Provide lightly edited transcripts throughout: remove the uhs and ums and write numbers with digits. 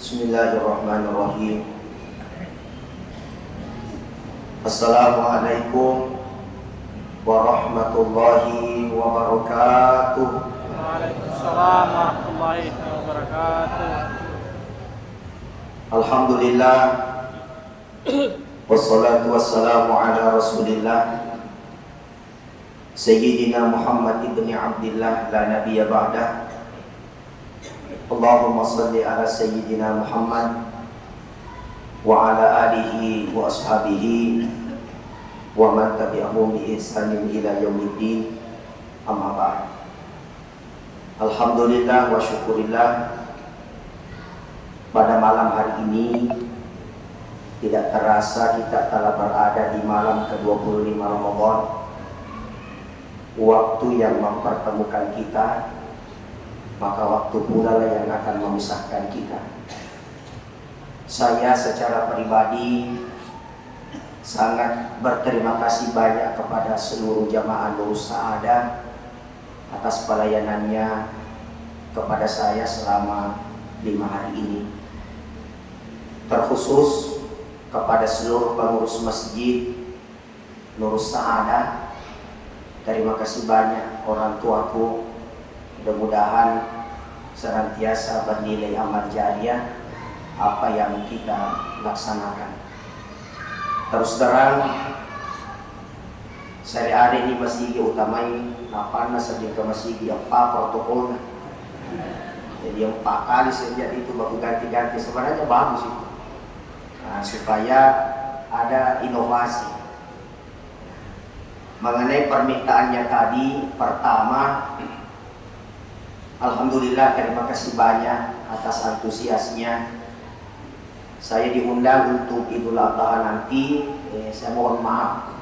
Bismillahirrahmanirrahim. Assalamualaikum warahmatullahi wabarakatuh. Waalaikumsalam warahmatullahi wabarakatuh. Alhamdulillah, wassalatu wassalamu ala rasulillah Sayyidina Muhammad ibn Abdillah la nabiyya ba'dah. Allahumma salli ala Sayyidina Muhammad wa ala alihi wa ashabihi wa man tabi'ahum bi ihsanin ila yaumiddin. Amma ba'd. Alhamdulillah wa syukurillah, pada malam hari ini tidak terasa kita telah berada di malam ke-25 Ramadan, waktu yang mempertemukan kita, maka waktu pula lah yang akan memisahkan kita. Saya secara pribadi sangat berterima kasih banyak kepada seluruh jamaah Nur Saadah atas pelayanannya kepada saya selama 5 hari ini. Terkhusus kepada seluruh pengurus masjid Nur Saadah, terima kasih banyak orang tuaku. Mudah-mudahan senantiasa bernilai amal jariah apa yang kita laksanakan. Terus terang, saya ada ini masih utamai apa saja ke masih apa protokolnya. Jadi 4 kali sejak itu baru ganti-ganti, sebenarnya bagus itu. Nah, supaya ada inovasi. Mengenai permintaannya tadi, pertama, alhamdulillah, terima kasih banyak atas antusiasnya. Saya diundang untuk Idul Adha nanti. Saya mohon maaf.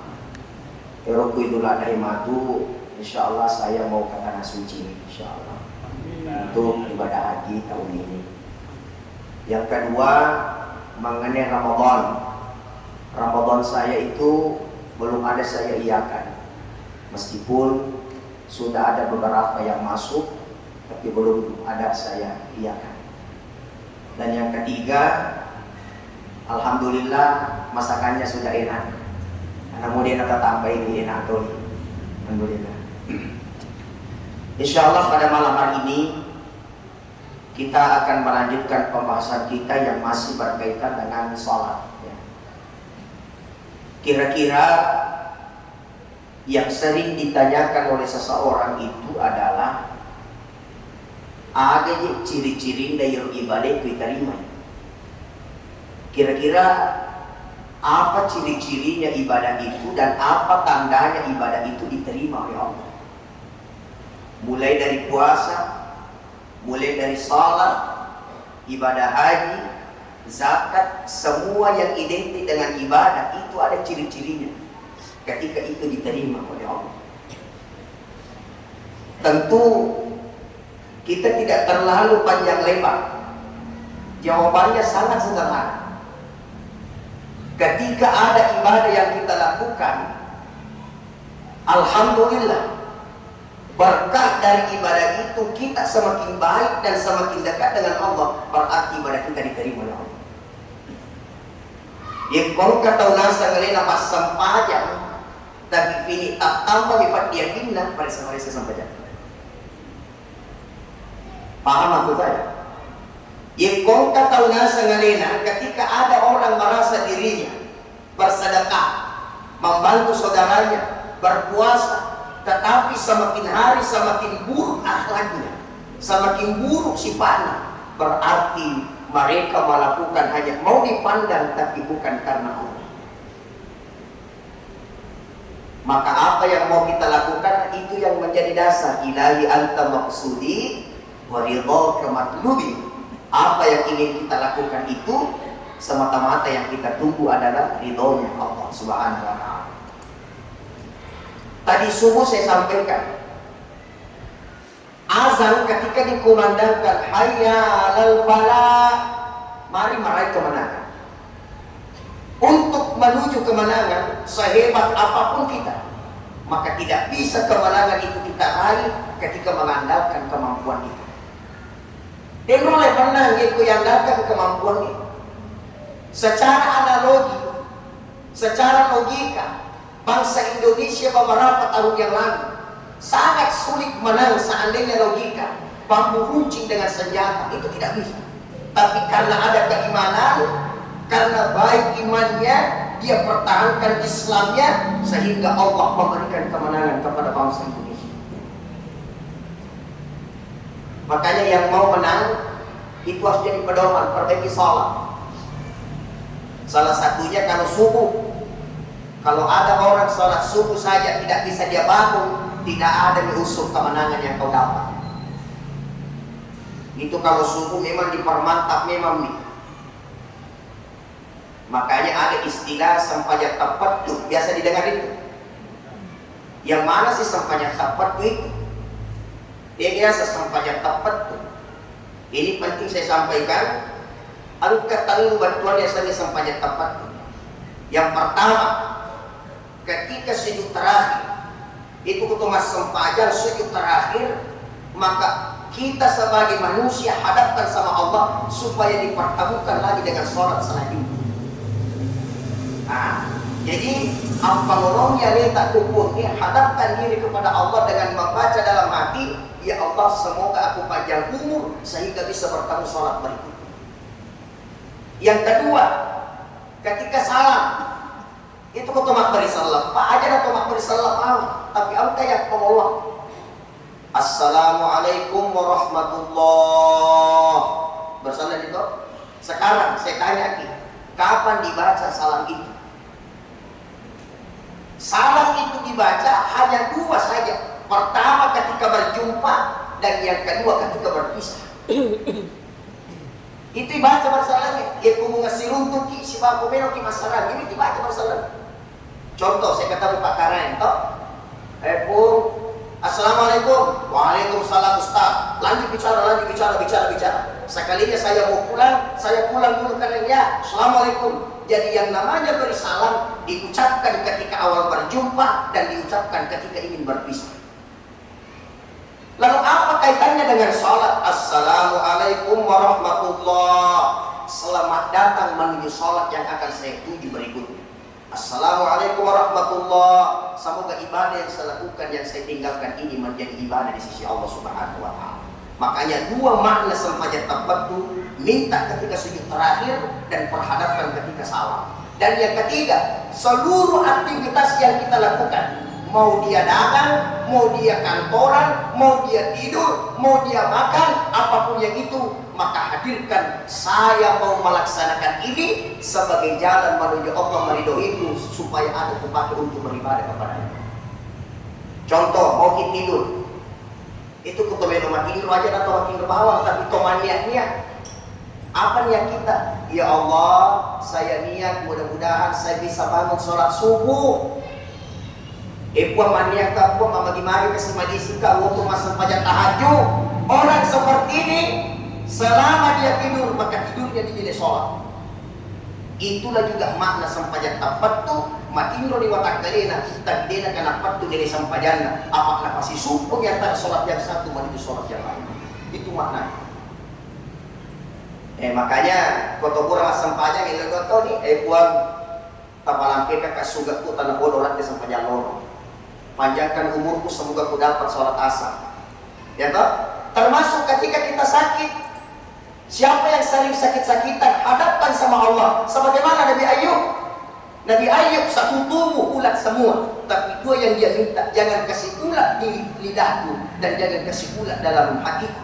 Eroku Idul Adha matu, insya Allah saya mau ke tanah suci, insya Allah, untuk ibadah haji tahun ini. Yang kedua, mengenai Ramadan. Ramadan saya itu belum ada saya iakan, meskipun sudah ada beberapa yang masuk, tapi belum ada saya iakan. Dan yang ketiga, alhamdulillah masakannya sudah enak. Namun dia nak tambah ini enak tuh. Alhamdulillah. Insya Allah pada malam hari ini kita akan melanjutkan pembahasan kita yang masih berkaitan dengan sholat. Kira-kira yang sering ditanyakan oleh seseorang itu adalah ada ciri-ciri dari ibadah itu diterima. Kira-kira apa ciri-cirinya ibadah itu dan apa tandanya ibadah itu diterima oleh Allah? Mulai dari puasa, mulai dari salat, ibadah haji, zakat, semua yang identik dengan ibadah itu ada ciri-cirinya. Ketika itu diterima oleh Allah, tentu kita tidak terlalu panjang lebar. Jawabannya sangat sederhana. Ketika ada ibadah yang kita lakukan, alhamdulillah, berkah dari ibadah itu kita semakin baik dan semakin dekat dengan Allah, berarti ibadah kita diterima oleh Allah. Yang kau kata nasa ngelena pas sampajang, tapi ini tak tambah lipat dia pindah pada sama-sama sampajang. Paham maksud saya? Yang kau kata nasa ngelena, ketika ada orang merasa dirinya bersedekah, membantu saudaranya, berpuasa, tetapi semakin hari semakin buruk akhlaknya, semakin buruk sifatnya, berarti mereka melakukan hanya mau dipandang tapi bukan karena Allah. Maka apa yang mau kita lakukan itu yang menjadi dasar. Ilahi anta maqsudi wa ridhaka matlubi. Apa yang ingin kita lakukan itu semata-mata yang kita tunggu adalah ridhonya Allah Subhanahu wa ta'ala. Tadi subuh saya sampaikan, azan ketika dikumandangkan hayya 'alal falah, mari meraih kemenangan. Untuk menuju kemenangan, sehebat apapun kita, maka tidak bisa kemenangan itu kita raih ketika mengandalkan kemampuan kita. Dia mulai menang itu yang datang kemampuan ini. Secara analogi, secara logika, bangsa Indonesia beberapa tahun yang lalu sangat sulit menang seandainya logika bambu runcing dengan senjata, itu tidak bisa. Tapi karena ada keimanan, karena baik imannya, dia pertahankan Islamnya, sehingga Allah memberikan kemenangan kepada bangsa Indonesia. Makanya yang mau menang itu harus jadi pedoman, perbaiki salat. Salah satunya kalau subuh, kalau ada orang salat subuh saja tidak bisa dia bangun, tidak ada diusung kemenangan yang kau dapat. Itu kalau subuh memang dipermantap memang nih. Makanya ada istilah sampajak tepat tuh, biasa didengar itu. Yang mana sih sampajak tepat tuh itu? Dia biasa sampajak tepat tuh. Ini penting saya sampaikan. Aku katakan bantuan yang saya sampajak tepat tuh. Yang pertama, ketika sujud terakhir, itu ketika sampajak sujud terakhir, maka kita sebagai manusia hadapkan sama Allah supaya dipertemukan lagi dengan sholat selanjutnya. Nah, jadi apa nolongnya letak hukumnya, hadapkan diri kepada Allah dengan membaca dalam hati, ya Allah semoga aku panjang umur sehingga bisa bertemu sholat berikutnya. Yang kedua, ketika salam, itu ketua beri salam, Pak aja atau mak beri salam, tapi aku kayak pengolong. Assalamualaikum warahmatullah. Bersalam itu. Sekarang saya tanya lagi, kapan dibaca salam itu? Salam itu dibaca hanya dua saja. Pertama ketika berjumpa, dan yang kedua ketika berpisah. Itu dibaca bersalamnya. Iku mengasiruntuk ki sibaku menoki masalah. Ini dibaca bersalam. Contoh saya ketemu Pak Karain toh. Assalamualaikum. Waalaikumsalam Ustaz. Lanjut bicara. Sekalinya saya mau pulang, saya pulang dulu karena ya. Assalamualaikum. Jadi yang namanya beri salam diucapkan ketika awal berjumpa dan diucapkan ketika ingin berpisah. Lalu apa kaitannya dengan sholat? Assalamualaikum warahmatullah. Selamat datang menuju sholat yang akan saya tuju berikutnya. Assalamualaikum warahmatullah. Semoga ibadah yang saya lakukan, yang saya tinggalkan ini menjadi ibadah di sisi Allah Subhanahu wa Ta'ala. Makanya dua makna sampajak tepat itu, minta ketika sujud terakhir dan perhadapkan ketika salam. Dan yang ketiga, seluruh aktivitas yang kita lakukan, mau dia dagang, mau dia kantoran, mau dia tidur, mau dia makan, apapun yang itu, maka hadirkan saya mau melaksanakan ini sebagai jalan menuju Allah meridhoiku supaya ada kupakai untuk beribadah kepada-Nya. Contoh, mau kita tidur, itu ketomeno makin aja atau makin ke bawah, tapi komaniaknya apa niat kita? Ya Allah, saya niat mudah-mudahan saya bisa bangun sholat subuh. Puan maniak ka puan mamagi-magi kasi madisi ka untuk masang pajak tahajud. Orang seperti ini selama dia tidur maka tidurnya di sholat. Itulah juga makna sampajak tapat tu matindro di watak kalena tapi dia nak dapat tu dari sampajana. Apakah pasti sumpung yang antara sholat yang satu menuju sholat yang lain. Itu maknanya. Makanya kotobura mas sampajang ini goto ni puan tapalampe ka kasuga ku tanah bodoh orang sampajang loro. Panjangkan umurku semoga ku dapat sholat asar. Ya toh? Termasuk ketika kita sakit, siapa yang sering sakit-sakitan hadapkan sama Allah. Sebagaimana Nabi Ayub. Nabi Ayub satu tubuh ulat semua, tapi dua yang dia minta, jangan kasih ulat di lidahku dan jangan kasih ulat dalam hatiku.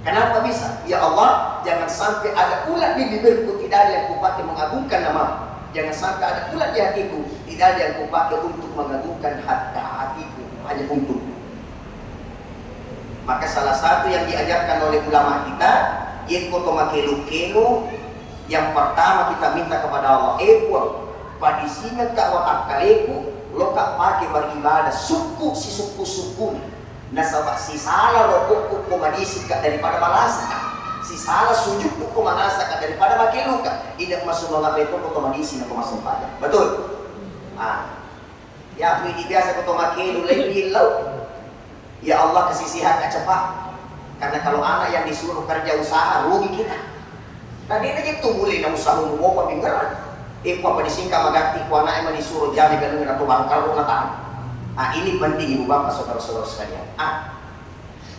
Kenapa bisa? Ya Allah, jangan sampai ada ulat di bibirku, tidak ada yang kupakai mengagungkan namamu. Jangan sampai ada ulat di hatiku, tidak ada yang kupakai untuk mengagungkan hatiku, hanya untuk. Maka salah satu yang diajarkan oleh ulama kita, yaitu kelu-kelu. Yang pertama kita minta kepada Allah, padisinya ka wa akaleku, lo ka pakai beribadah suku si suku nasabak si salah rokok kumadisi ka daripada malasa. Si salah sujud ko kumanasa ka daripada makilu ka. Tidak masuk mga reto ko kumadisi na kumasempatan. Betul? Ya, hindi biasa ko tumakilu lagi ilaw. Ya Allah kasisihan ka cepat. Karena kalau anak yang disuruh kerja usaha, rugi kita. Tadi aja tuh boleh na usaha mo pa bingeran. Ipo pa disingka magati ko anak yang disuruh jami ganun na tubangkal na tahan. Ini penting ibu bapak saudara-saudara sekalian.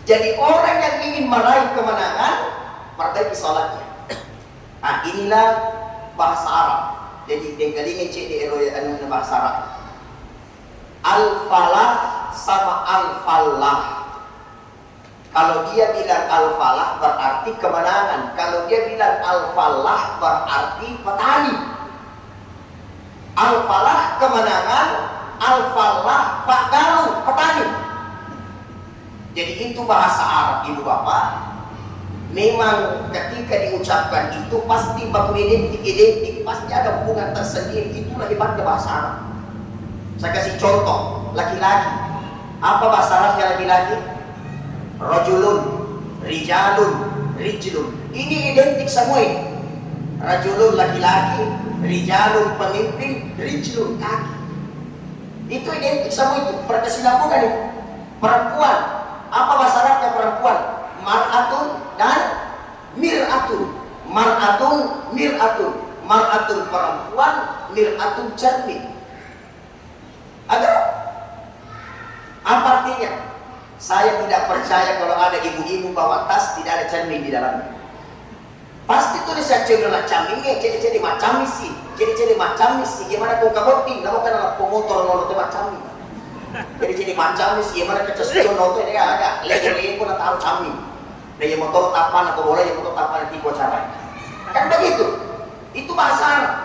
Jadi orang yang ingin meraih kemenangan, perbaiki salatnya. Inilah bahasa Arab. Jadi tinggalin cek di anu bahasa Arab. Al-falah sama al-falah. Kalau dia bilang al-falah berarti kemenangan. Kalau dia bilang al-falah berarti petani. Al-falah kemenangan, al-falah Pak Galuh petani. Jadi itu bahasa Arab ibu bapak. Memang ketika diucapkan itu pasti baku identik, pasti ada hubungan tersendiri. Itulah hebatnya bahasa Arab. Saya kasih contoh, laki-laki. Apa bahasa Arabnya laki-laki? Rajulun, rijalun, rijlun. Ini identik semua ini. Rajulun laki-laki, rijalun pemimpin, rijlun kaki. Itu identik semua itu, berkesinambungan itu. Perempuan, apa bahasa Arabnya perempuan? Mar'atun dan mir'atun. Mar'atun, mir'atun. Mar'atun perempuan, mir'atun cermin. Ada? Apa artinya? Saya tidak percaya kalau ada ibu-ibu bawa tas tidak ada cermin di dalamnya. Pasti tulisan cermin cerminnya jadi macam sih. Jadi macam sih. Gimana kau kabotin? Nama kan anak pemotor nolot macam ini. Jadi macam sih. Gimana kecesiun nolot ini ada. Lagi-lagi pun taruh cermin. Dan yang motor tapan atau boleh yang motor tapan nanti buat cara. Kan begitu. Itu bahasa Arab.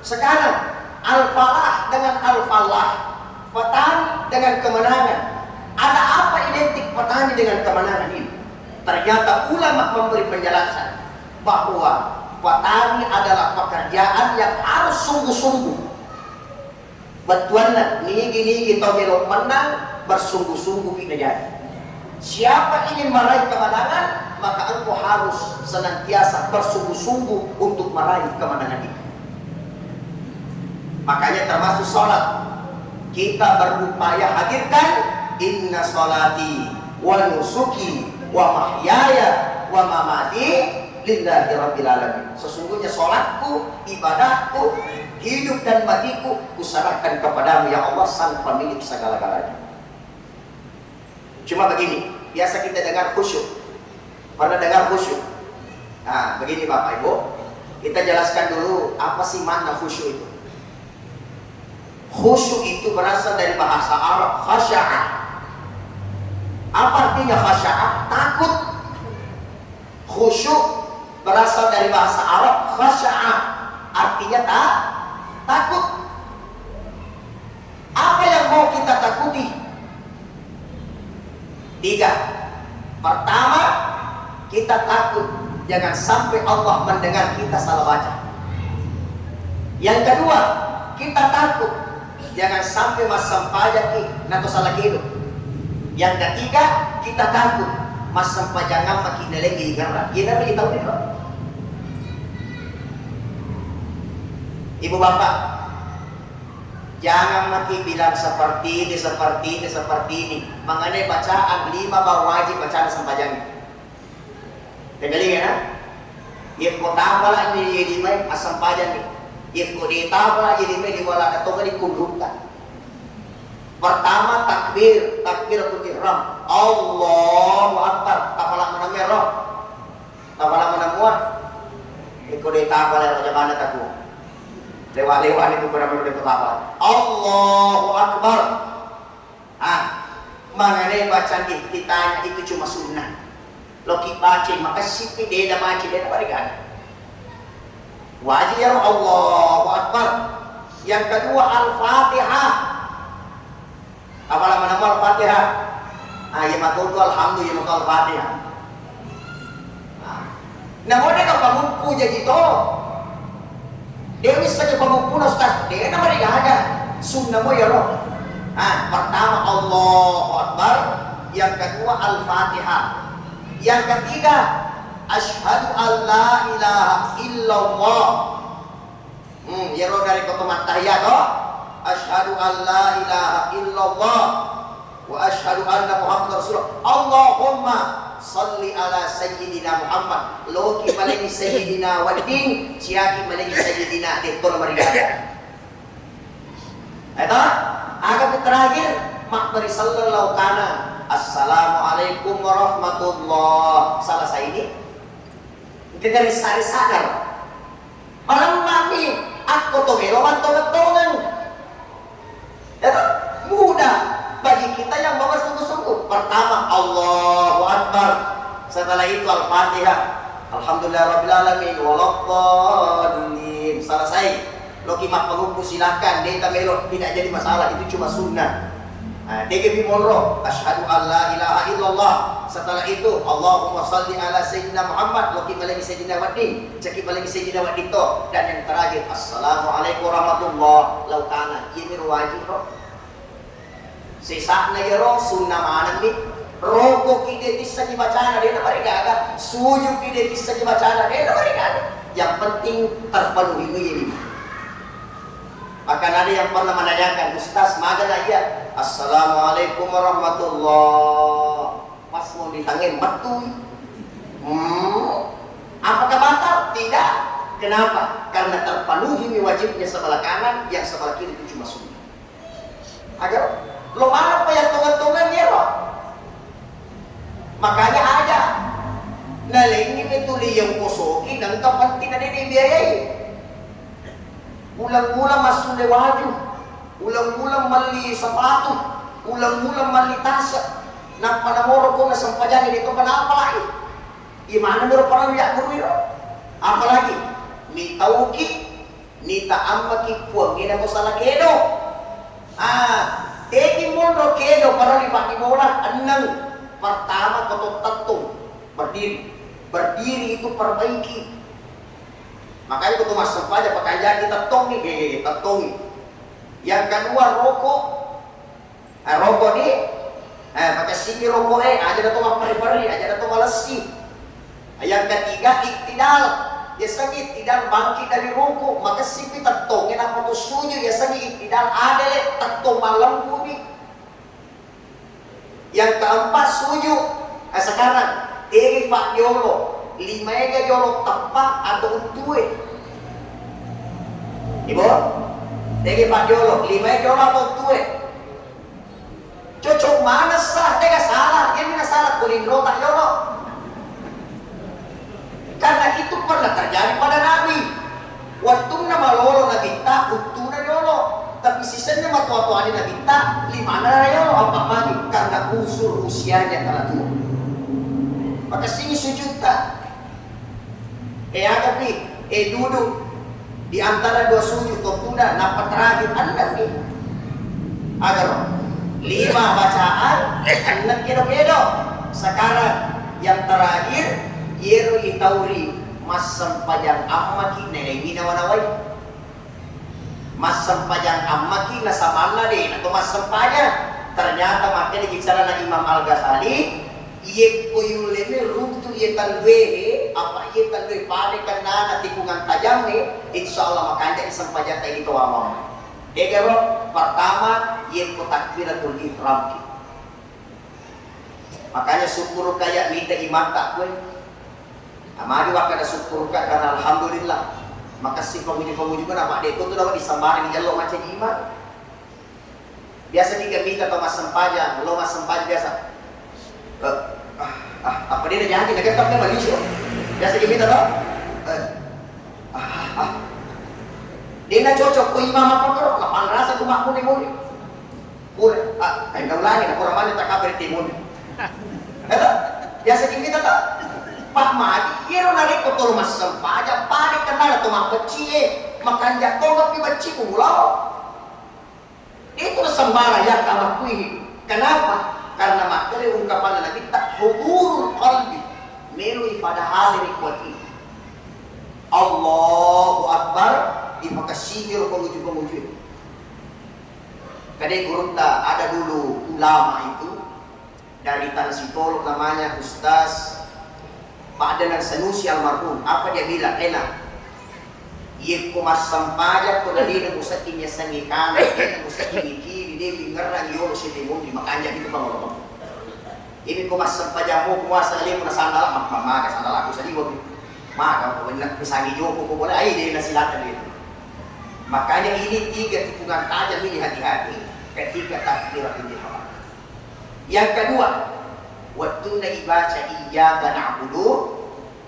Sekarang al-falah dengan al-falah, petani dengan kemenangan. Ada apa identik petani dengan kemenangan ini? Ternyata ulama memberi penjelasan bahwa petani adalah pekerjaan yang harus sungguh-sungguh. Betulan nigi tomelo menang bersungguh-sungguh kita. Siapa ingin meraih kemenangan, maka engkau harus senantiasa bersungguh-sungguh untuk meraih kemenangan itu. Makanya termasuk sholat, kita berupaya hadirkan inna sholati wa nusuki wa mahyaya wa mamati lillahi rabbil alamin. Sesungguhnya sholatku, ibadahku, hidup dan matiku kuserahkan kepadamu ya Allah sang pemilik segala-galanya. Cuma begini, biasa kita dengar khusyuk. Pernah dengar khusyuk? Nah, begini Bapak Ibu, kita jelaskan dulu apa sih makna khusyuk itu. Khusyuk itu berasal dari bahasa Arab khasya'ah. Apa artinya khasya'ah? Takut. Khusyuk berasal dari bahasa Arab khasya'ah. Artinya takut. Apa yang mau kita takuti? 3. Pertama, kita takut jangan sampai Allah mendengar kita salah baca. Yang kedua, kita takut jangan sampai masam pajak atau salah hidup. Yang ketiga, kita takut masam pajangan makin lagi gerak. Ini apa kita tahu? Ibu bapak, jangan makin bilang seperti ini. Mengenai bacaan 5 bahwa wajib bacaan sampai jangan. Tegali ya? Yang kota pala ini 5 asam pajan. Yang kota pala ini 5 diwala atau di kumrutan. Pertama takbiratul ihram. Allahu akbar. Tapala mana merah? Tapala mana muat? Ikut tapala raja mana taku. Lewat-lewat itu benar-benar di kota. Allahu akbar. Mengenai bacaan iftitahnya itu cuma sunnah. Loki baca maka sipi dia baca dia barikan. Wajib ya Allahu akbar. Yang kedua al-Fatihah. Apalah nama al-Fatihah? Ya matul alhamdulillah matul al-Fatihah. Namun dia kalau pamungku jadi to. Dia bisa jadi pamungku Ustaz. Dia nama dia ada. Sunnah mo ya roh. Pertama Allahu akbar. Yang kedua al-Fatihah. Yang ketiga asyhadu alla ilaha illallah. Ya roh dari kotomat tahiyat toh. Asyhadu an la ilaha illallah wa asyhadu anna Muhammadar Rasulullah. Allahumma salli ala sayyidina Muhammad loki malagi sayyidina wadin siaki malagi sayyidina dito na marigada. Ito agak terakhir maknari sallallahu kana assalamualaikum warahmatullah selesai ini kita bisa sadar orang mati aku tuh meloman tongan itu mudah bagi kita yang bawa sungguh-sungguh. Pertama Allahu Akbar, setelah itu Al-Fatihah, Alhamdulillahirrabbilalamin waladdallin, selesai. Loki mak pengumpul silakan, dia melok tidak jadi masalah, itu cuma sunnah. DGB Monro, asyhadu an la ilaha illallah. Setelah itu Allahumma salli ala sayyidina Muhammad, loki malagi sayyidina wadin, ceki malagi sayyidina wadin to. Dan yang terakhir assalamualaikum warahmatullah laukana. Ini wajib bro. Sisa na yero sunnah mana nih? Rokok kita bisa dibaca, dia nak mereka sujud kita bisa dibaca, dia nak mereka. Yang penting terpenuhi ini. Maka ada yang pernah menanyakan, Ustaz, mana ya? Assalamualaikum warahmatullah. Pas mau ditangin betul. Apakah batal? Tidak. Kenapa? Karena terpenuhi wajibnya sebelah kanan, yang sebelah kiri itu cuma sunnah. Agar lo mana apa yang tongan-tongan ya lo? Makanya ada nalingin itu liyang kosoki dan kapantin na din ibiayay. Ulang-ulang masuk lewaju, ulang-ulang mali sepatu, ulang-ulang mali tasya. Nak panamoro ko na sampajan dito panapa lagi? Imana mo parang yak guru apalagi ni tauki ni taamaki puangin mo sa lakedo. Eki mondo kedo para lipat di bola enang pertama kotor tatung berdiri itu perbaiki. Makanya waktu mas sempaja pakai jari tatung nih tatung. Yang kedua rokok nih pakai sini rokok aja datang pari-pari aja datang malesi. Yang ketiga iktidal. Biasanya tidak bangkit dari rukuk, maka sipi tatong yang apa tu sunyi biasanya iktidal ada le tatong malam bumi. Yang keempat sujud. Sekarang pak jolo 5 jolo tepat atau utue. Ibu, pak jolo 5 jolo atau utue. Cocok mana sah? Dia salah, dia tidak salah kulindro tak jolo. Karena itu pernah terjadi pada Nabi. Waktu nama lolo Nabi tak utuh na yolo. Tapi sisanya matu-atuan Nabi tak 5 na yolo apa lagi? Karena unsur usianya telah tua. Maka sini sujud tak. Tapi duduk di antara dua sujud tokuda napa terakhir anda nih. Agar 5 bacaan anda kedo-kedo. Sekarang yang terakhir Yero itauri mas sempajang ammaki nilai minawanawai mas sempajang ammaki nasamana deh atau mas sempajang ternyata makanya bicara na Imam Al-Ghazali iye koyulene runtu iye talwehe apa iye talwe pade kanana tikungan tajam nih insyaallah makanya sempajang tayo ito amam degero pertama iye ko takbiratul ihram makanya syukur kayak minta imata gue amari wakada syukur karena alhamdulillah makasih pemuji-pemuji pun apa dek itu dapat disambari di jalur macam iman biasa tiga minta atau mas sempaja lo mas sempaja biasa apa dia jangan kita ketapnya Malaysia biasa minta toh dia nak cocok ke imam apa kau lapan rasa tu mak muni enggak ulangi nak orang mana tak kabar timun biasa minta toh Pak Madi, ia narik kotor mas sempaja, panik kenal atau mak peci, makan jatuh tapi peci pulau. Itu sembara yang kamu kui. Kenapa? Karena materi ungkapan Nabi tak hudurul qalbi, melui pada hal nikmati. Allahu Akbar, dimakasihir pemuji-pemuji. Kadang guru tak ada dulu ulama itu dari Tan Sitolo namanya Ustaz Pak Danan Sanusi almarhum, apa dia bilang? Enak. Ia kumas sampaja ko dali na usat inya sangikan, na usat ini kiri dia bingerang yo si timon di makanya itu pangorong. Ini ko mas sampajamu kuasa limu na sandal mama ka sandal aku sa liwo. Maka ko pisangi joko ko boleh ai dia nasilatan itu. Makanya ini 3 tikungan tajam ini hati-hati ketika takbiratul ihram. Yang kedua, waktu na ibaca iyyaka na'budu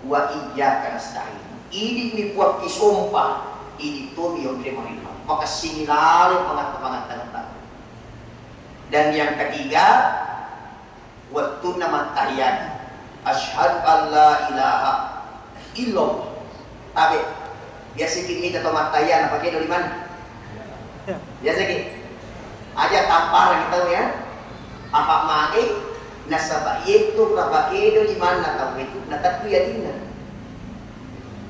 wa iyyaka nasta'in. Ini ni buat kisumpah, ini tuh yang terima. Maka sinilali pangat-pangat. Dan yang ketiga, waktu nama tahiyat, asyhadu an la ilaha illallah. Tapi biasa kita atau matayan pakai dari mana? Biasa kita aja tampar kita ya. Apa mae nasaba itu pakai dari mana tahu itu? Natak yakinna.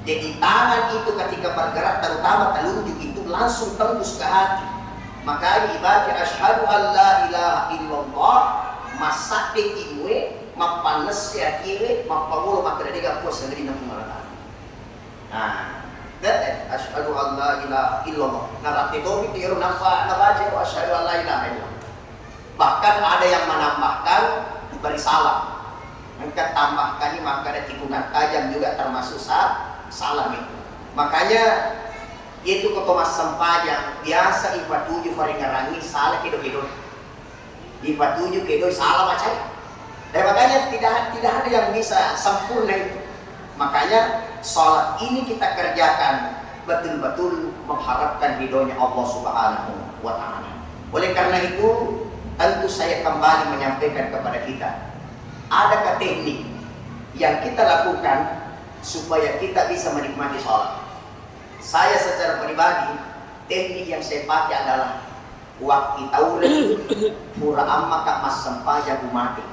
Jadi tangan itu ketika bergerak terutama telunjuk itu langsung tembus ke hati. Maka dibaca asyhadu an la ilaha illallah masak de timwe mapanes ya kire mapawolo makadega puas dari na pumarata. Nah, dat asyhadu an la ilaha illallah. Narati to bitiru nafa nabaca asyhadu an la ilaha illallah. Bahkan ada yang menambahkan berisalam. Maka tambahkan maka ada tikungan tajam juga termasuk salam itu. Makanya itu ketomas sempajang biasa ipa 7 faringarangi salah kido-kido. Ipa 7 kido salah baca. Dan makanya tidak ada yang bisa sempurna itu. Makanya salat ini kita kerjakan betul-betul mengharapkan ridhonya Allah Subhanahu wa taala. Oleh karena itu tentu saya kembali menyampaikan kepada kita, adakah teknik yang kita lakukan supaya kita bisa menikmati sholat? Saya secara pribadi, teknik yang saya pakai adalah waktu tauri pura amma kak mas sempaya mati.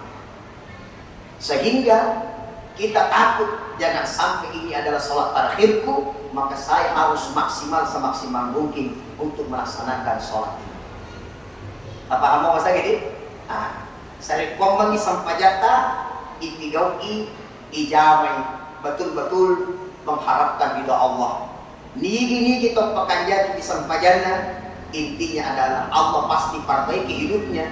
Sehingga kita takut jangan sampai ini adalah sholat terakhirku, maka saya harus maksimal semaksimal mungkin untuk melaksanakan sholat ini. Apa kamu masa gitu? Saya kombangi sampajata itigaui ijamai betul-betul mengharapkan ridha Allah. Nigi kita pekanjati di sampajana, intinya adalah Allah pasti perbaiki hidupnya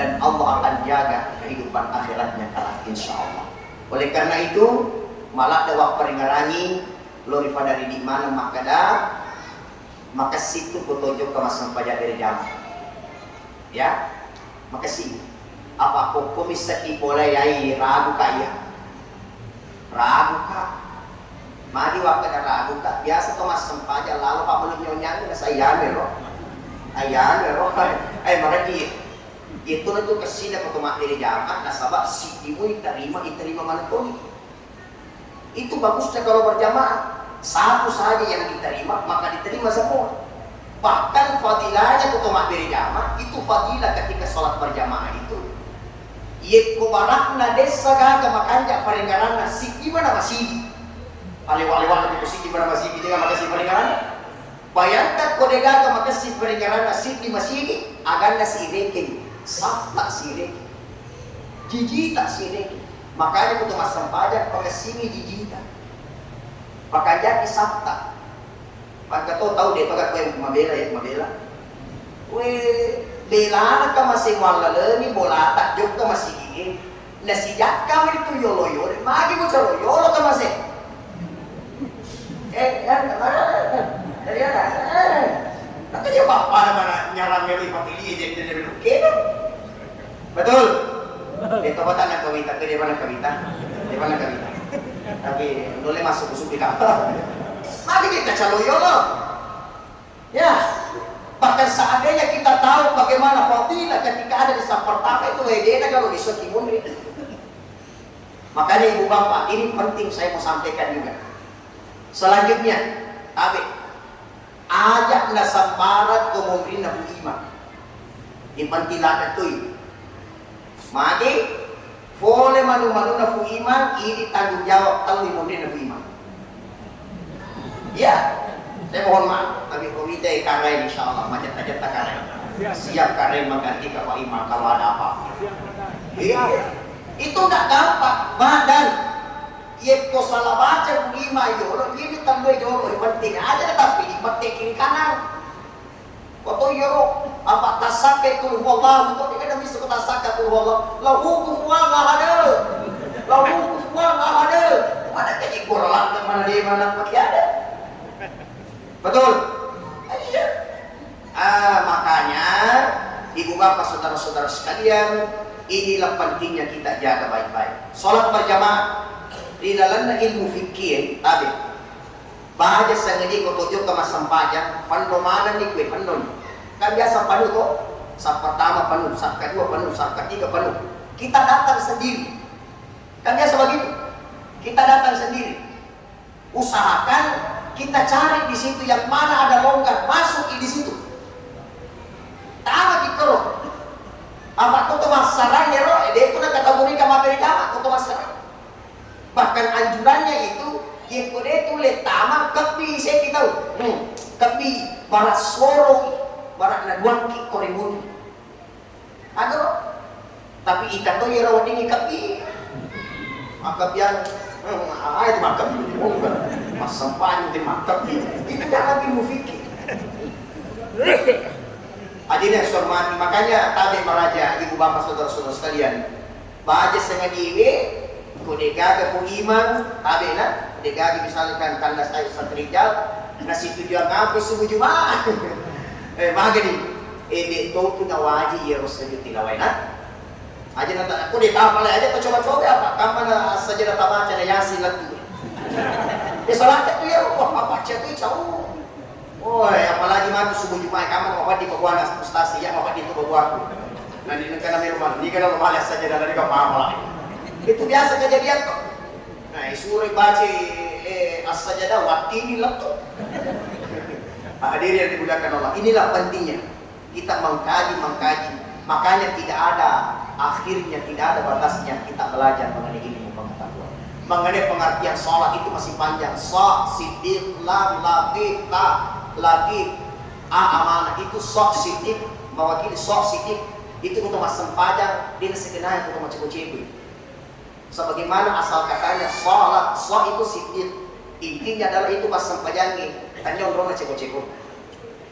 dan Allah akan jaga kehidupan akhiratnya kelak insyaallah. Oleh karena itu malah dawak peringarangi lori pada di mana maka situ kutojo ke mas sampaja dari jam. Ya, maka sih apa kok bisa boleh yai ragu kaya ragu kak madi waktu ada ragu kak biasa tuh mas sempaja lalu pak belum nyonyang na saya ayan roh maka itu tuh kesini ke tumak dari jamaah nasabah si ibu diterima mana tuh itu bagusnya kalau berjamaah satu saja yang diterima maka diterima semua. Bahkan fadilahnya ke tumak dari jamaah itu fadilah ketika sholat berjamaah itu yaitu barakna desa gaga makanya paringaran si gimana masih alewal itu si gimana masih dengan makasih paringaran bayangkan kode gaga makasih paringaran si di masih aganda si reke sabta si reke jijita si reke makanya kutu mas sampaja pakai sini jijita pakai jadi sabta pagka tahu dia pakai kue mabela Belana ka masih walalani bola tak jok ka masih gigi nasijak kami itu yolo magi mo chalo yolo ka masih dari ada nanti dia papa mana nyaram meli papili jadi kena betul itu batan na kawita ke mana kawita tapi boleh masuk di kapal magi kita chalo yolo ya. Bahkan seandainya kita tahu bagaimana fadilah ketika ada di saf pertama itu wedena kalau di suatu munri. Makanya ibu bapak ini penting saya mau sampaikan juga. Selanjutnya, ajak nasabarat ke munri na iman. Di pantilan itu. Madi, boleh manu-manu na iman ini tanggung jawab tali munri na iman. Ya. Saya mohon maaf, tapi komite karai insyaallah macet-macet karai. Siap karai mengganti ke Pak Imam kalau ada apa. Itu enggak gampang. Badan yeko salah baca lima yolo, ini tambah yolo, penting aja tapi dipetik kiri kanan. Foto yoro apa tasake kul wallahu itu tidak bisa tasaka tu Allah lahu kufuwan ahad. Lahu kufuwan ahad. Mana kaji Quran mana dia mana pakai ada. Betul? Iya. Makanya ibu bapak saudara-saudara sekalian, inilah pentingnya kita jaga baik-baik. Salat berjamaah di dalam ilmu fikih tadi. Bahaja sangedi ko tujuh ke masampaja, pandomanan ni kue pandon. Kan biasa panu to, sab pertama panu, sab kedua panu, sab ketiga panu. Kita datang sendiri. Kan biasa begitu. Kita datang sendiri. Usahakan kita cari di situ yang mana ada longgar, masuk di situ. Tama kita loh. Apa kau mas sarang ya loh? Dia pun kategori kamar jamaah kau mas sarang. Bahkan anjurannya itu yang kau itu letama kepi saya kita kepi barat sorong barat naduan ki korimun. Ada loh. Tapi ikan tu ya rawat ini kepi. Makap yang itu makap itu mas sampai itu makap itu jangan lagi mufikir. Hadirin yang saya hormati, makanya tadi meraja ibu bapak saudara-saudara sekalian, baca sengaja kode gaga ku iman, tadi na, kode gaga misalkan kandas air satrijal, nasi tujuan ngapu subuh jumat, magani, ede to tu nawaji ya rasul tilawai na, aja nata aku ditapal aja, tu coba-coba apa, kapan saja datang baca na yasin lagi, salat tu ya, wah apa cakap jauh. Oh, apalagi mati subuh Jumat kamu mau di bawah nas frustasi ya mau di itu bawah aku. Nanti negara rumah, ni kana rumah saja dari kapal lagi. Itu biasa kejadian kok. Nah, sore baca as-sajadah waktu ini laptop. Hadirin yang dimuliakan Allah, inilah pentingnya kita mengkaji. Makanya tidak ada akhirnya, tidak ada batasnya kita belajar mengenai ilmu pengetahuan. Mengenai pengertian sholat itu masih panjang. Siddiq, lam, latif, ta. Lagi amanah itu sok sidik mewakili sok sidik itu untuk mas sempajang dia sekenanya untuk macam cewek. Sebagaimana asal katanya sholat sok itu sidik intinya adalah itu mas sempajangi tanya orang macam cewek.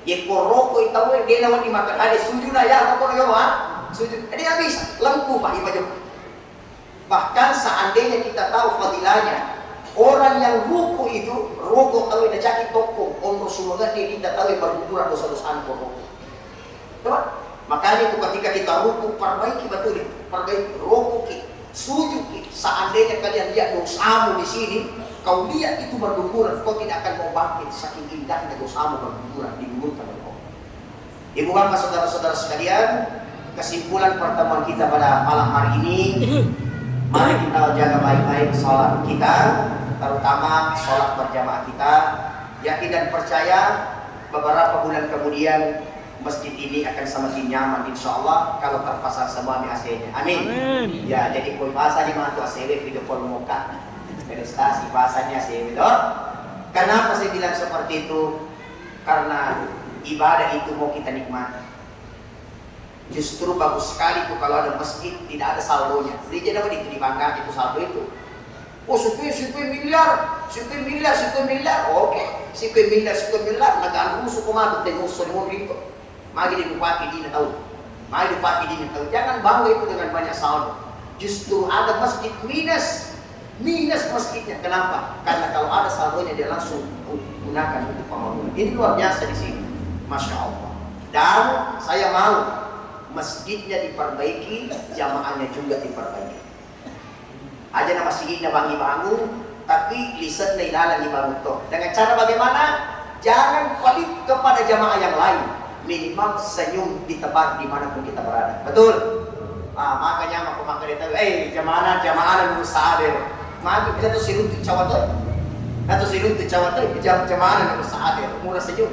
Yang koroko itu dia lawan dimakan ada sujud ya apa kau sujud dia habis lempu pak ibadah. Bahkan seandainya kita tahu fadilahnya orang yang ruku itu, ruku tahu ina caki toko, on Rasulullah dia tidak tahu berguguran dosa-dosaan ruku. Coba, makanya itu ketika kita ruku perbaiki betul itu, perbaiki ruku ki, sujud ki. Seandainya kalian lihat dosamu di sini, kau lihat itu berguguran, kau tidak akan mau bangkit saking indahnya dosamu berguguran digugurkan oleh Allah. Ibu bapak saudara-saudara sekalian, kesimpulan pertemuan kita pada malam hari ini, mari kita jaga baik-baik sholat kita. Terutama sholat berjamaah kita, yakin dan percaya beberapa bulan kemudian masjid ini akan semakin nyaman insya Allah kalau terpasang semua AC-nya. Amin. Ya, jadi pun bahasa di mana AC video call muka, stasi bahasanya AC itu. Kenapa saya bilang seperti itu? Karena ibadah itu mau kita nikmati. Justru bagus sekali tuh kalau ada masjid tidak ada saldonya. Jadi dapat itu dibanggakan itu saldo itu. Oh, sekian miliar, oke, sekian miliar, nagaan rusuh kumato, tengok semua itu, magi dipaki di tahu, jangan bangga itu dengan banyak saldo, justru ada masjid minus masjidnya, kenapa? Karena kalau ada saldonya dia langsung gunakan untuk pembangunan, ini luar biasa di sini, masya Allah, dan saya mau masjidnya diperbaiki, jamaahnya juga diperbaiki. Aja nama masjidnya bangun, tapi lisan ilalan dibangun toh. Dengan cara bagaimana? Jangan pelit kepada jamaah yang lain. Minimal senyum di tempat dimanapun kita berada. Betul? Makanya aku makan itu. Jamaah berusaha deh. Maka kita tuh sirut cawat tuh. Jamaah berusaha deh. Murah senyum.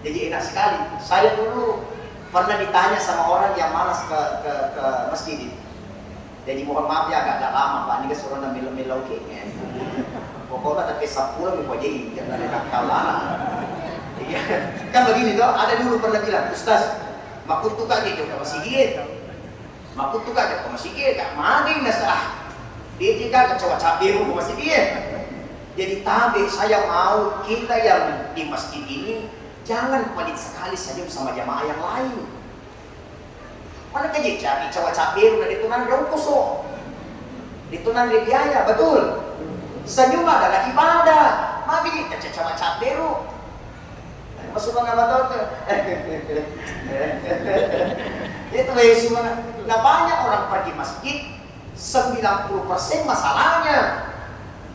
Jadi enak sekali. Saya dulu pernah ditanya sama orang yang malas ke masjid ini. Jadi mohon maaf ya agak lama Pak, ini kan suruh melo-melo kayaknya. Pokoknya tapi 10 mau jadi jangan ada kalah. Iya. Kan begini toh, ada dulu pernah bilang, Ustaz, makut tuh kak gitu, masih gini. Makut tuh kak masih gini, kak mandi nasah. Dia juga kecoa cabai masih gini. Jadi tabe saya mau kita yang di masjid ini jangan pelit sekali senyum sama jamaah yang lain. Mana kaji cari cawa biru dari tunan rongkoso, ditunan biaya betul. Senyum adalah ibadah. Magi kita cawa biru. Masuk mga betul tuh. Itu semua. Nah banyak orang pergi masjid 90% masalahnya.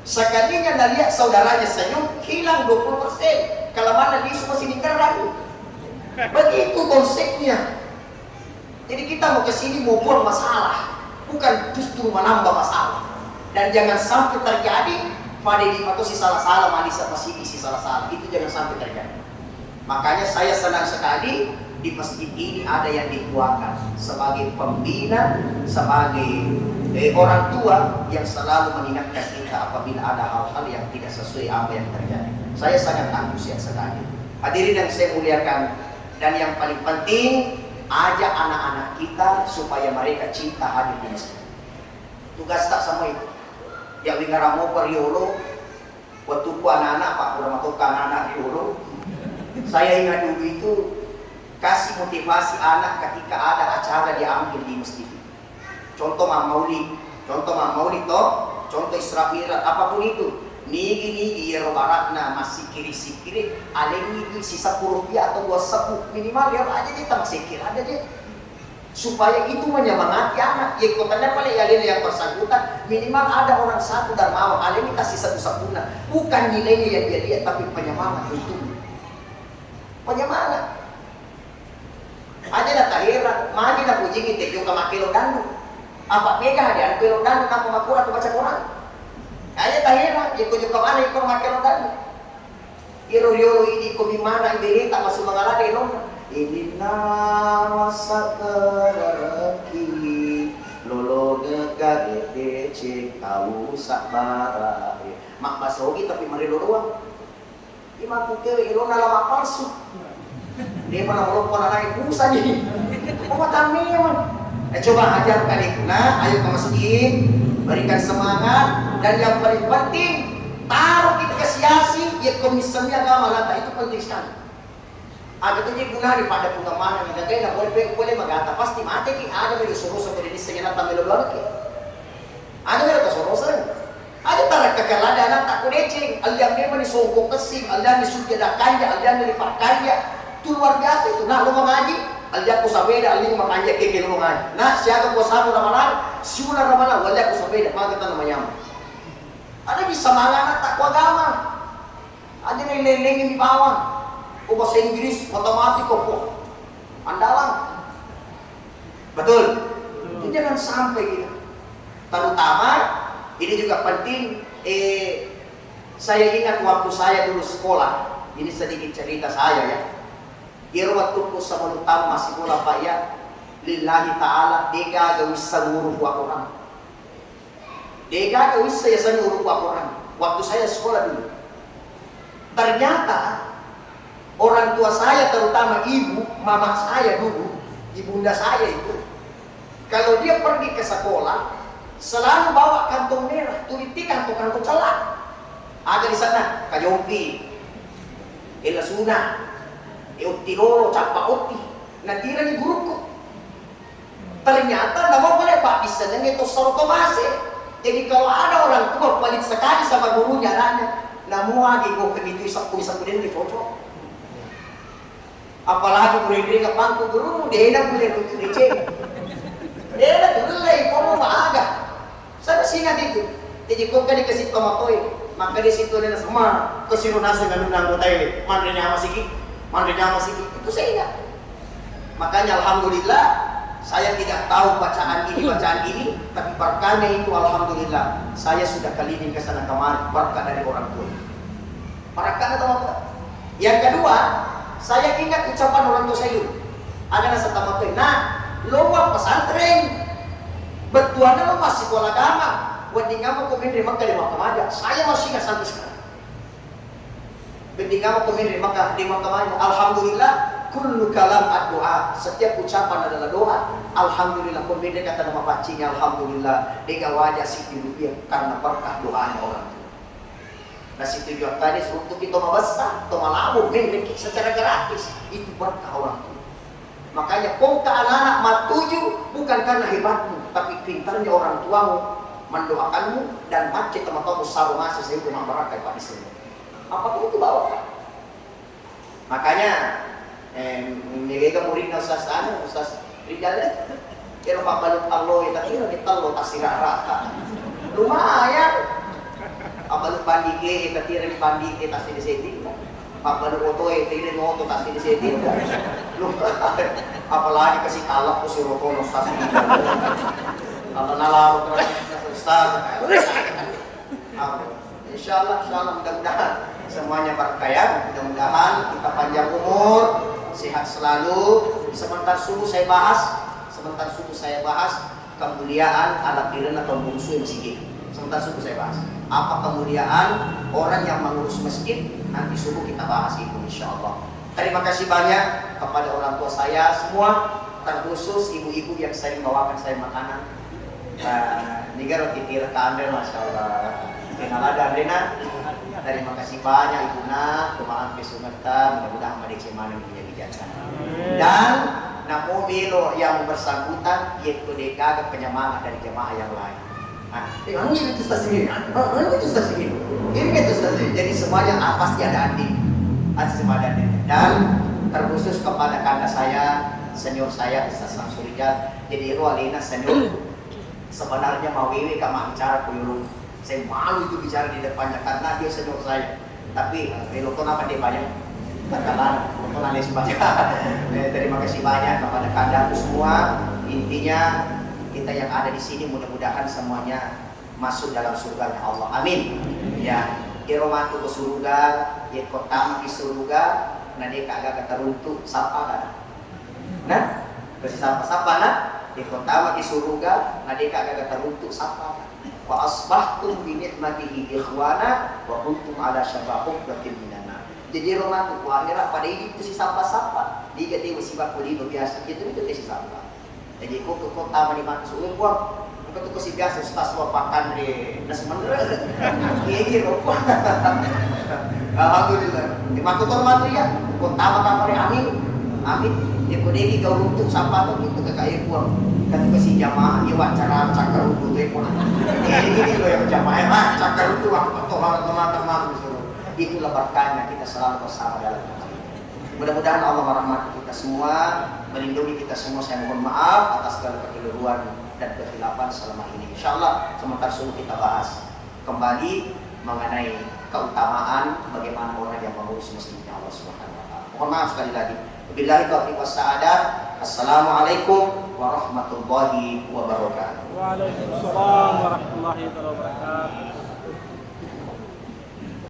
Sekalinya anda lihat saudaranya senyum hilang 20%. Kalau mana dia semua sini ragu. Begitu konsepnya. Jadi kita mau kesini mau buang masalah, bukan justru menambah masalah. Dan jangan sampai terjadi pada lima itu si salah-salah, malisa pasidi si salah-salah. Itu jangan sampai terjadi. Makanya saya senang sekali di masjid ini ada yang dituakan sebagai pembina, sebagai orang tua yang selalu mengingatkan kita apabila ada hal-hal yang tidak sesuai apa yang terjadi. Saya sangat antusias sekali. Hadirin yang saya muliakan, dan yang paling penting, ajak anak-anak kita supaya mereka cinta hadir di masjid. Tugas tak sama itu. Yang wingaramo periolo, waktu ku anak-anak pak udah masuk anak-anak riolo. Saya ingat dulu itu kasih motivasi anak ketika ada acara diambil di masjid. Contoh maulid toh, contoh Isra Mi'raj, apapun itu. Nigi ya robarakna masih kiri ada ini sisa rupiah atau 20 minimal ya aja dia tak sikir ada dia supaya itu menyemangati anak ya kotanya paling ya yang bersangkutan minimal ada orang satu dan mau ada ini kasih satu sapuna bukan nilainya yang dia lihat tapi penyemangat itu penyemangat aja dah tahiran magi dah puji kita juga makilo dandu apa pega dia makilo dandu apa makura atau baca Quran aja tahira, ya kujuk kemana ikut makan tadi. Iro ini kumimana ini tak masuk mengalah di lom. Ini nawasa keraki, lolo negara DC kau sabara. Mak basogi tapi mari doang. Ima kukewe iro nalama palsu. Dia mana melopon anak ibu saja. Kau kami man. Coba ajarkan itu. Nah, ayo ke masjid, berikan semangat. Dan yang paling penting, taruh kita kesiasi, ya komisionnya agama lata itu penting sekali. Agak itu guna daripada pengamanan yang ada, boleh magata pasti mati ki ada dari suruh di sini nata melolok ki. Ada dari suruh ada tarak kekalada anak tak kudecing, aliam memang disongkok kesim, aliam disujada kanja, aliam dilipakannya, itu luar biasa itu. Nah, lu mengaji, aliam ku sabeda, aliam makanya keke lu mengaji. Nah, siapa ku sabu ramalan, siuna ramalan, aliam ku sabeda, maka kita namanya. Ada bisa mangan tak agama. Ada nilai-nilai di bawah. Oh bahasa Inggris, matematik kok. Andalan. Betul. Itu jangan sampai gitu. Terutama ini juga penting. Saya ingat waktu saya dulu sekolah. Ini sedikit cerita saya ya. Kira waktu ku sebelum tamu masih sekolah Pak ya. Lillahi ta'ala dega gawis seluruh Al-Quran. Dega gawis saya seluruh Al-Quran. Waktu saya sekolah dulu. Ternyata orang tua saya terutama ibu, mama saya dulu, ibunda saya itu, kalau dia pergi ke sekolah, selalu bawa kantong merah, tuliti kantong celak. Ada di sana, kajompi, elasuna, eutilolo, capaoti, natira ni guruku. Ternyata nama boleh Pak bisa dengan itu sortomase. Jadi kalau ada orang tua pelit sekali sama gurunya anaknya, namun lagi gue ke itu isaku dia cocok. Apalagi murid-murid ke pangku guru, dia enak boleh untuk dicek. Dia enak dulu lah, ikono maaga. Saya masih ingat itu. Jadi kau kan dikasih tomatoi, maka di situ ada semua kesinunasi dan undang ini. Mandrinya masih itu saya ingat. Makanya alhamdulillah saya tidak tahu bacaan ini, tapi berkahnya itu alhamdulillah saya sudah keliling ke sana kemari berkah dari orang tua. Berkah atau apa? Yang kedua, saya ingat ucapan orang tua saya dulu. Ada nasa tamatoi. Nah, lo pesantren, betuannya lo masih sekolah agama. Wadi ngamu komen terima kasih Makkah. Saya masih ingat sampai sekarang. Wadi ngamu komen terima kasih di Makkah. Alhamdulillah. Kullu kalam ad-doa, setiap ucapan adalah doa. Alhamdulillah, pembeda kata nama pacinya alhamdulillah, dega wajah si dunia karena berkah doanya orang tua. Nah situ juga tadi untuk kita membesar, atau malamu, memiliki secara gratis, itu berkah orang tua. Makanya kau ke anak-anak matuju bukan karena hebatmu, tapi pintarnya orang tuamu mendoakanmu dan macet teman-temanmu sarung ngasih sehingga membarakai Pak Islam. Apapun itu bawa Pak. Makanya mereka murid Ustaz Rijal kira Pak Balut Allah ya tapi ini talo tasirah rata. Lumayan. Pak Balut pandike ya kira di pandike tasir di sini. Pak Balut oto ya kira moto tasir di sini. Apalagi kasih talak ku si Roto Ustaz Rijal. Kalau nalar terus Ustaz. Insyaallah mudah-mudahan semuanya berkah, mudah-mudahan kita panjang umur, sehat selalu. Sebentar subuh saya bahas kemuliaan anak piren atau bungsu masjid. Sebentar subuh saya bahas apa kemuliaan orang yang mengurus masjid. Nanti subuh kita bahas itu insyaallah. Terima kasih banyak kepada orang tua saya semua, terkhusus ibu-ibu yang sering bawakan saya makanan. Ini roti tira kandel, masya Allah. Kenal Rena. Terima kasih banyak Ibu Nak, kemahan pesumerta, mudah-mudahan mereka mana punya bijaksana. Dan namun bilo yang bersangkutan yaitu dekaga penyemangat dari jemaah yang lain. Ini itu stasiun ini. Jadi semuanya pasti ada andil. Dan terkhusus kepada kakak saya, senior saya Ustaz Samsul Rijal. Jadi Rualina senior sebenarnya mau wiwi kama bicara kuyulung. Saya malu itu bicara di depannya karena dia senior saya. Tapi belokon apa dia banyak katakan, belokon ada sebanyak. Terima kasih banyak kepada kandangku semua. Intinya kita yang ada di sini mudah-mudahan semuanya masuk dalam surga Allah. Amin. Ya, iromatu ke surga, ya kota di surga. Nah dia kagak keteruntuk sapa kan? Nah, kasih sapa nah. Di kota di surga, nah dia kagak keteruntuk sapa. Wa asbahtum bi nikmatihi ikhwana wa kuntum ala syafa hufratin minan nar. Jadi romatu ku akhirat pada ini ku si sapa-sapa. Dia dia musibah kuli biasa itu si sapa. Jadi ku ke kota mani suul ku aku tuh si biasa ustaz wapakan di nasi menera. Iya gitu. Alhamdulillah. Di makutor matria kota kamar amin. Amin. Dia kodeki kau untuk sapa tuh gitu ke kaya ku. Kan si jamaah dia wawancara cakar untuk itu ini loh yang jamaah cakar untuk teman-teman itulah berkahnya kita selalu bersama dalam Tuhan. Mudah-mudahan Allah merahmati kita semua, melindungi kita semua. Saya mohon maaf atas segala kekeliruan dan kekhilafan selama ini. Insyaallah sebentar suruh kita bahas kembali mengenai keutamaan bagaimana orang yang mengurus masjidnya Allah Subhanahu wa taala. Mohon maaf sekali lagi. Billahi taufiq wassadah. Assalamualaikum warahmatullahi wabarakatuh. Waalaikumsalam warahmatullahi wabarakatuh.